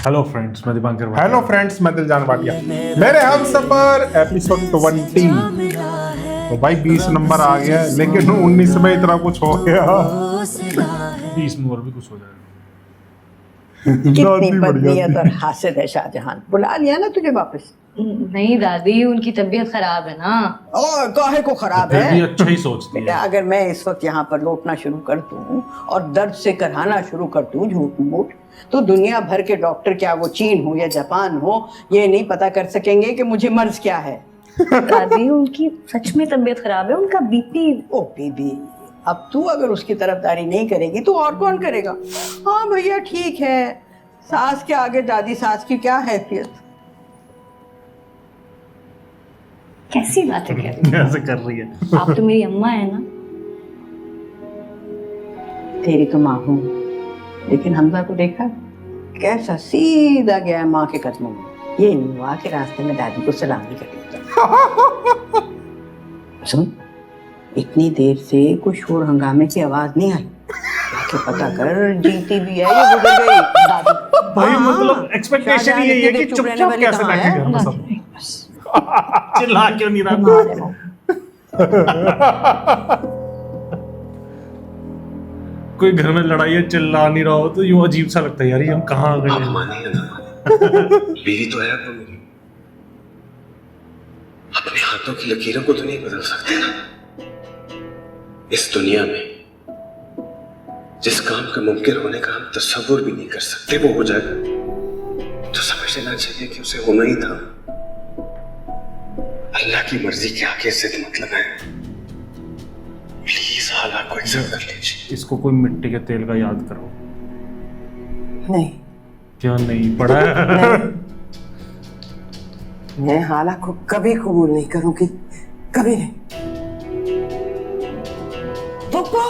Hello friends, मैं Dipankar Bhatia. Hello friends, मैं दिलजान भाटिया। मेरे हम सफर एपिसोड 20। तो भाई 20 नंबर आ गया, लेकिन 19 में इतना कुछ हो गया। 20 में और भी कुछ हो जाएगा। कितनी दादी बढ़ बदनीयत जाती। और हासिद है शाहजहां। बुला लिया ना तुझे वापस? नहीं दादी, उनकी तबीयत खराब है ना। और काहे को खराब फिर भी है? अच्छा ही सोचती बेटा, है। अगर मैं इस वक्त यहाँ पर लौटना शुरू कर दूं और दर्द से कराना शुरू कर दूं झूठ मूठ, तो दुनिया भर के डॉक्टर, क्या वो चीन हो या जापान हो, ये नहीं पता कर सकेंगे कि मुझे मर्ज क्या है। दादी, उनकी सच में तबीयत खराब है, उनका बीपी। ओ बीबी, अब तू अगर उसकी तरफदारी नहीं करेगी तो और कौन करेगा? हाँ भैया ठीक है, सास के आगे दादी सास की क्या हैसियत। कैसी बातें कर रही कैसे कर रही है? हैं? आप तो मेरी अम्मा है ना। तेरी तो माँ हूँ, लेकिन हमजा को देखा कैसा सीधा गया है माँ के कदमों में। ये नहीं हुआ कि रास्ते में दादी को सलाम भी कर दिया। सुन, इतनी देर से कोई शोर हंगामे की आवाज नहीं आई। जाके पता कर, जीती भी है ये गुजर गई दादी। भाई हाँ, मतलब एक्सपेक्टेशन ही है कि चुप रहने चुपचाप वाली कैसे कहाँ बैठे है? घर में सब। बस। चिल्ला क्यों नहीं रहा? हमारे मुंह। कोई घर में लड़ाई है, चिल्ला नहीं रहा हो तो यूं अजीब सा लगता है यार, ये हम कहाँ आ गए आप हैं? मानिए ना, बीवी तो है वो मेरी। अपने हाथों की लकीरों को तो नहीं बदल सकते ना। इस दुनिया में जिस काम का मुमकिन होने का हम तस्वुर भी नहीं कर सकते, वो हो जाएगा तो समझ लेना चाहिए कि उसे होना ही था। अल्लाह की मर्जी के आगे जिद मतलब है। प्लीज हालात को एक्सेप्ट कर लीजिए। इसको कोई मिट्टी के तेल का याद करो। नहीं, क्या नहीं पड़ा है? मैं हालात को कभी कबूल नहीं करूंगी, कभी नहीं। पप्पू,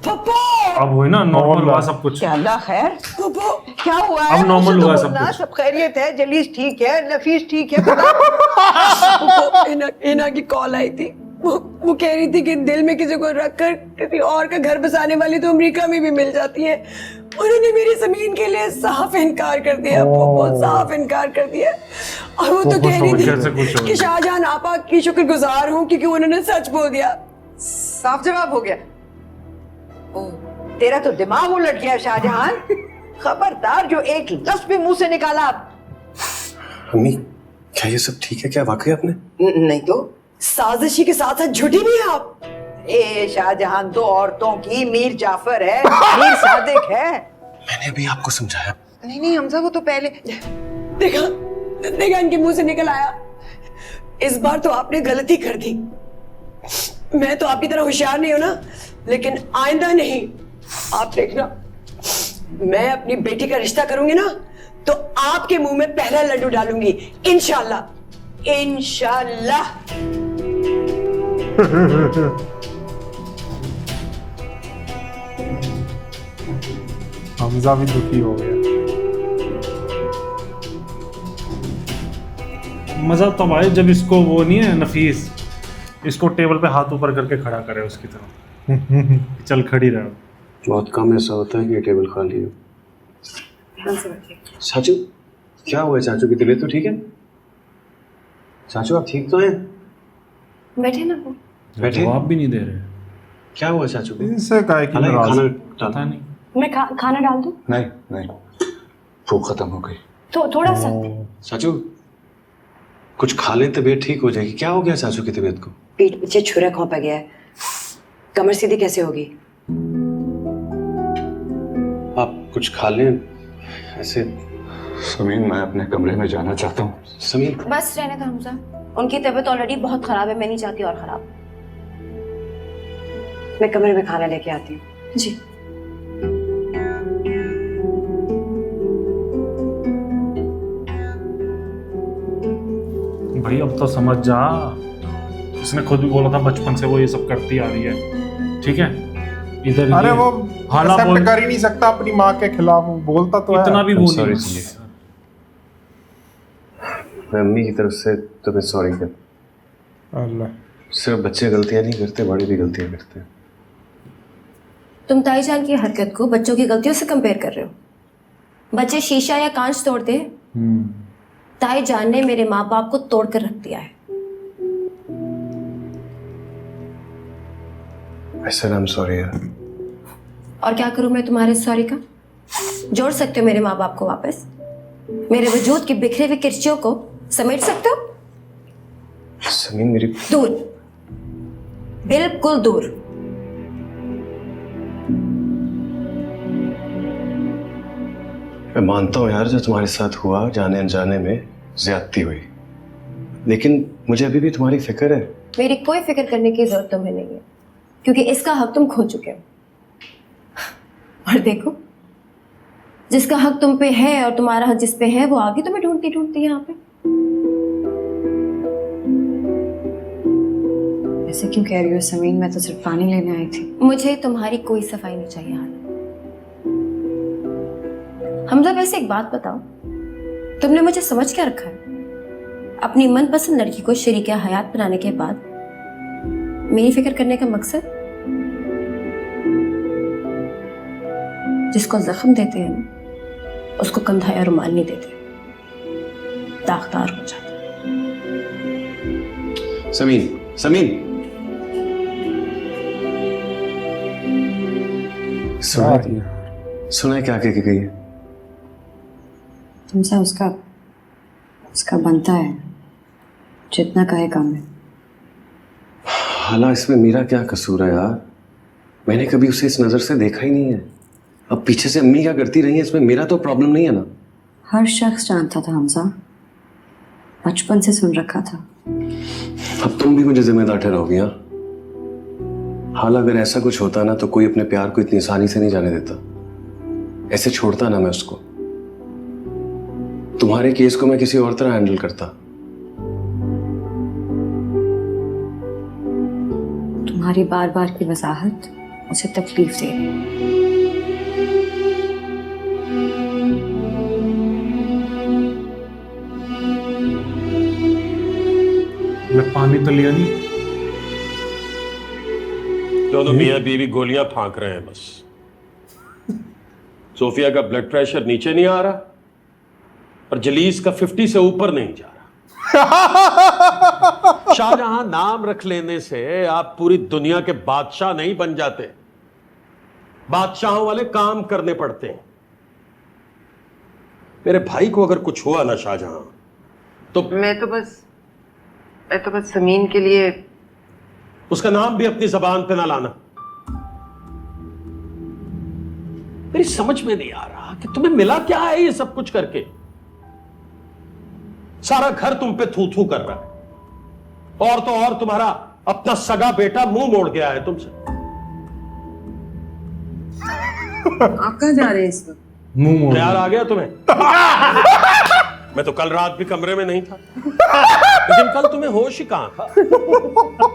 पप्पू, अब हुई ना नॉर्मल हुआ सब कुछ। क्या अल्लाह खैर? पप्पू, क्या हुआ है? अब नॉर्मल मुझसे तो हुआ सब बोलना, कुछ। सब खैरियत है, जलीस ठीक है, नफीस ठीक है। पप्पू, इना की कॉल आई थी। वो कह रही थी कि दिल में किसी को रखकर किसी और का घर बसाने वाली तो अमेरिका में भी मिल जाती है। उन्होंने मेरी जमीन के लिए साफ इनकार कर दिया, बहुत साफ इनकार कर दिया। और वो तो कह रही कैसे खुश थी हो कि शाहजहां आपा की शुक्रगुजार हूँ क्योंकि उन्होंने सच बोल दिया। साफ जवाब हो गया। तेरा तो दिमाग उलट गया शाहजहां। खबरदार, जो एक लफ्ज भी मुंह से निकाला। अम्मी, क्या ये सब ठीक है? क्या वाकई आपने? नहीं तो साजिशी के साथ साथ झूठी भी है आप। ए शाहजहां तो औरतों की मीर जाफर है, मीर सादिक है। मैंने अभी आपको समझाया। नहीं नहीं हमजा, वो तो पहले देखा देखा इनके मुंह से निकल आया। इस बार तो आपने गलती कर दी। मैं तो आपकी तरह होशियार नहीं हूं ना, लेकिन आइंदा नहीं। आप देखना, मैं अपनी बेटी का रिश्ता करूंगी ना तो आपके मुंह में पहला लड्डू डालूंगी, इंशाल्लाह इंशाल्लाह। हमजा भी दुखी हो गया। मजा तब आए जब इसको वो नहीं है नफीस, इसको टेबल पे हाथ ऊपर करके खड़ा करे उसकी तरफ। चल खड़ी रहो। बहुत कम ऐसा होता है कि ये टेबल खाली हो। चाचू, क्या हुआ? चाचू की तबीयत तो ठीक है? चाचू आप ठीक तो हैं? बैठे ना वो। बैठे। जवाब भी नहीं दे रहे। क्या हुआ चाचू को? इनसे काहे की हालांकि नाराज? खाना पता नहीं। मैं खाना डाल दूं? नहीं नहीं, भूख खत्म हो गई। तो थोड़ा सा। चाचू कुछ खा ले, तबीयत ठीक हो जाएगी। क्या हो गया चाचू की तबीयत को? पीठ पीछे छुरा खौंपा गया है। कमर सीधी कैसे होगी? आप कुछ खा लें ऐसे। समीन, मैं अपने कमरे में जाना चाहता हूँ। समीर, बस रहने दो हमजा, उनकी तबीयत ऑलरेडी बहुत खराब है, मैं नहीं चाहती और खराब। मैं कमरे में खाना लेके आती हूँ। जी। भाई अब तो समझ जा, इसने खुद भी बोला था बचपन से वो ये सब करती आ रही है। ठीक है, इधर अरे ये वो हाला एक्सेप्ट बोल, कर ही नहीं सकता अपनी माँ के खिलाफ, वो बोलता तो इतना है। भी वो I'm sorry, नहीं। समीर। मैं अम्मी की तरफ से तुम्हें सॉरी कर। अल्लाह, सिर्फ बच्चे गलतियां नहीं करते, बड़े भी गलतियां करते हैं। तुम ताईजान की हरकत को बच्चों की गलतियों से कंपेयर कर रहे हो? बच्चे शीशा या कांच तोड़ते हैं, ताई जान ने मेरे माँ बाप को तोड़ कर रख दिया है। I said I'm sorry यार। और क्या करूं मैं तुम्हारे सॉरी का? जोड़ सकते हो मेरे माँ बाप को वापस? मेरे वजूद की बिखरे हुए किरचियों को समेट सकते हो? समीन मेरी दूर, बिल्कुल दूर। मैं मानता हूँ यार जो तुम्हारे साथ हुआ जाने अनजाने में ज्यादती हुई, लेकिन मुझे अभी भी तुम्हारी फिक्र है। मेरी कोई फिक्र करने की जरूरत तुम्हें नहीं है, क्योंकि इसका हक तुम खो चुके हो। और देखो, जिसका हक तुम पे है और तुम्हारा हक जिस पे है वो आगे तुम्हें ढूंढती ढूंढती यहाँ पे। ऐसे क्यों कह रही हो समीन? मैं तो सिर्फ पानी लेने आई थी। मुझे तुम्हारी कोई सफाई नहीं चाहिए हाल। हमजा वैसे एक बात बताओ, तुमने मुझे समझ क्या रखा है? अपनी मनपसंद लड़की को शरीके हयात बनाने के बाद मेरी फिक्र करने का मकसद? जिसको जख्म देते हैं ना, उसको कंधा या रुमाल नहीं देते, दागदार हो जाता है। समीन, समीन सुना क्या कह के गई है? तुमसे उसका बनता है, जितना कहे कम है। हाला, इसमें मेरा क्या कसूर है यार? मैंने कभी उसे इस नजर से देखा ही नहीं है। अब पीछे से अम्मी क्या करती रही है, इसमें मेरा तो प्रॉब्लम नहीं है ना। हर शख्स जानता था हमजा, बचपन से सुन रखा था। अब तुम भी मुझे जिम्मेदार ठहराओगी? हाँ हाल, अगर ऐसा कुछ होता ना तो कोई अपने प्यार को इतनी आसानी से नहीं जाने देता। ऐसे छोड़ता ना मैं उसको। तुम्हारे केस को मैं किसी और तरह हैंडल करता। तुम्हारी बार बार की वजाहत उसे तकलीफ दे रही है। पानी तो लिया नहीं। दोनों मियां बीवी गोलियां फांक रहे हैं बस। सोफिया का ब्लड प्रेशर नीचे नहीं आ रहा और जलीस का 50 से ऊपर नहीं जा रहा। शाहजहां नाम रख लेने से आप पूरी दुनिया के बादशाह नहीं बन जाते। बादशाहों वाले काम करने पड़ते हैं। मेरे भाई को अगर कुछ हुआ ना शाहजहां, तो मैं तो बस समीन के लिए। उसका नाम भी अपनी जबान पे ना लाना। मेरी समझ में नहीं आ रहा कि तुम्हें मिला क्या है ये सब कुछ करके। सारा घर तुम पे थू थू कर रहा है, और तो और तुम्हारा अपना सगा बेटा मुंह मोड़ गया है तुमसे। आप कहाँ जा रहे हैं इस वक्त? मुंह मोड़ ख्याल आ गया तुम्हें? मैं तो कल रात भी कमरे में नहीं था, लेकिन कल तुम्हें होश ही कहां था?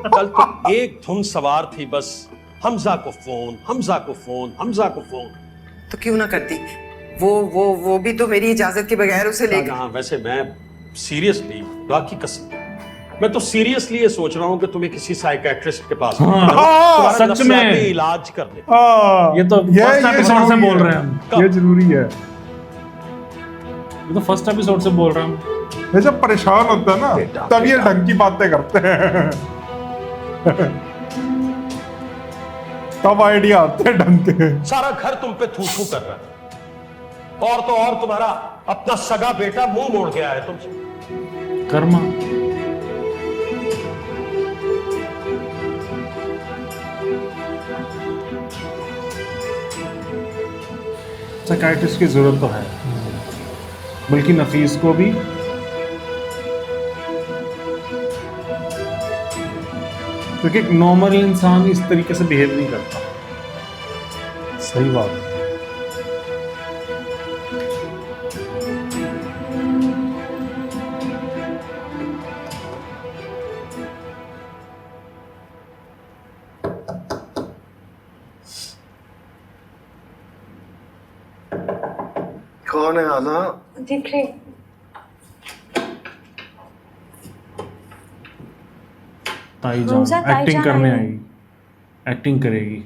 कल तो एक धुन सवार थी बस, हमजा को फोन, हमजा को फोन, हमजा को फोन। तो क्यों ना करती? वो भी तो मेरी इजाजत के बगैर उसे ले गया। वैसे मैं सीरियसली, खुदा की कसम, मैं तो सीरियसली ये सोच रहा हूँ कि तुम्हें किसी साइकियाट्रिस्ट के पास तुम्हारा सच में नफ्सियाती इलाज कर दे। ये तो फर्स्ट एपिसोड से बोल रहे हैं हम। ये जरूरी है। ये तो फर्स्ट एपिसोड से बोल रहे हैं हम। ये जब परेशान होता है ना, तब ये ढंग की बातें करते हैं। तब आइडिया आते हैं ढंग के। सारा घर तुम पे थू थू कर रहा है, और तो और तुम्हारा अपना सगा बेटा मुंह मोड़ गया है तुमसे। कर्मा। साइकियाट्रिस्ट की जरूरत तो है, बल्कि नफीस को भी। क्योंकि एक नॉर्मल इंसान इस तरीके से बिहेव नहीं करता। सही बात है। कौन है आला? देख रही ताई जान एक्टिंग करने आई, एक्टिंग करेगी।